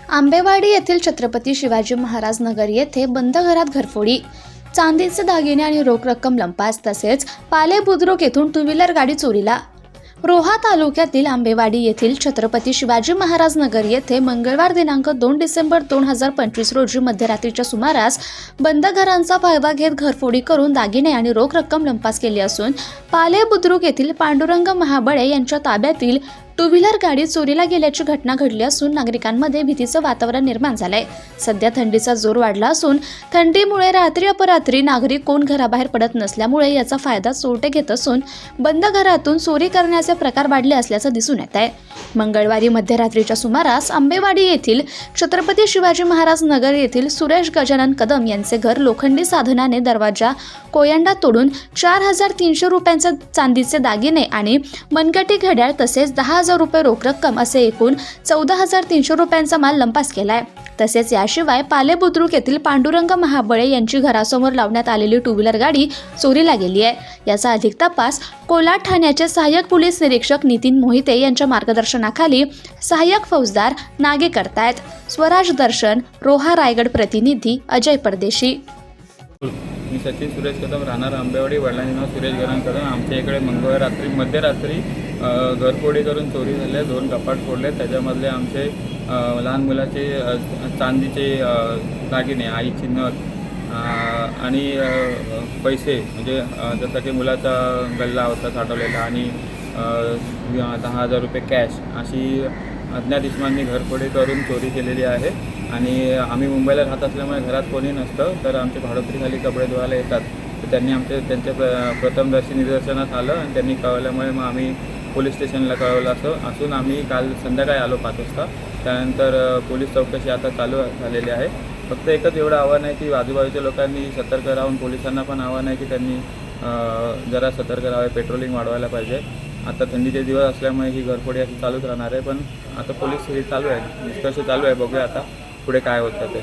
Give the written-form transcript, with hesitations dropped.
आंबेवाडी येथील छत्रपती शिवाजी महाराज नगर येथे बंद घरात घरफोडी, चांदीचे दागिने आणि रोख रक्कम लंपास, तसेच पाले बुद्रुक येथून टू व्हीलर गाडी चोरीला। रोहा तालुक्यातील आंबेवाडी येथील छत्रपती शिवाजी महाराज नगर येथे मंगळवार दिनांक 2 डिसेंबर 2025 रोजी मध्यरात्रीच्या सुमारास बंद घरांचा फायदा घेत घरफोडी करून दागिने आणि रोख रक्कम लंपास केली असून पाले बुद्रुक येथील पांडुरंग महाबळे यांच्या ताब्यातील टू व्हीलर गाडी चोरीला गेल्याची घटना घडली असून नागरिकांमध्ये भीतीचं वातावरण निर्माण झालंय। सध्या थंडीचा जोर वाढला असून थंडीमुळे रात्री अपरात्री नागरिक कोण घराबाहेर पडत नसल्यामुळे याचा फायदा चोरटे घेत असून बंद घरातून चोरी करण्याचे प्रकार वाढले असल्याचं दिसून येत आहे। मंगळवारी मध्यरात्रीच्या सुमारास आंबेवाडी येथील छत्रपती शिवाजी महाराज नगर येथील सुरेश गजानन कदम यांचे घर लोखंडी साधनाने दरवाजा कोयंडा तोडून 4,300 रुपयांचे चांदीचे दागिने आणि मनगटी घड्याळ तसेच 10,000 रुपये रोख रक्कम असे एकूण 14,300 रुपयांचा माल लंपास केलाय। तसेच याशिवाय पाले बुद्रुक येथील पांडुरंग महाबळे यांची घरासमोर लावण्यात आलेली टू व्हीलर गाडी चोरीला गेली आहे। याचा अधिक तपास कोलाड ठाण्याचे सहाय्यक पोलीस निरीक्षक नितीन मोहिते यांच्या मार्गदर्शनाखाली सहाय्यक फौजदार नागे करतायत। स्वराज दर्शन, रोहा रायगड प्रतिनिधी अजय परदेशी। मी सचिन सुरेश कदम, राहणार आंबेवाडी। वडिलांचे नाव सुरेश गजानन कदम। आमच्या इकडे मंगळवार रात्री मध्यरात्री घरफोडी करून चोरी झाले। 2 कपाट फोडले, त्याच्यामधले आमचे लहान मुलाचे चांदीचे दागिने, आईची नथ आणि पैसे, म्हणजे जसं की मुलाचा गल्ला होता साठवलेला आणि 10,000 रुपये कॅश, अशी अज्ञात इसमांनी घरफोडी करून चोरी केलेली आहे। आणि आम्ही मुंबईला राहत असल्यामुळे घरात कोणी नसतं, तर आमच्या भाडोत्रीखाली कपडे धुवायला येतात, तर त्यांनी त्यांच्या प्रथमदर्शी निदर्शनास आलं आणि त्यांनी कळवल्यामुळे मग आम्ही पोलीस स्टेशनला कळवलं असून आम्ही काल संध्याकाळी आलो 5 वाजता। त्यानंतर पोलीस चौकशी आता चालू झालेली आहे। फक्त एकच एवढं आव्हान आहे की आजूबाजूच्या लोकांनी सतर्क राहून, पोलिसांना पण आव्हान आहे की त्यांनी जरा सतर्क राहावे, पेट्रोलिंग वाढवायला पाहिजे। आता थंडीचे दिवस असल्यामुळे ही घरफोडी अशी चालूच राहणार आहे, पण आता पोलीस हे चालू आहे, निष्कर्ष चालू आहे, बघूया आता पुढे काय होतं ते।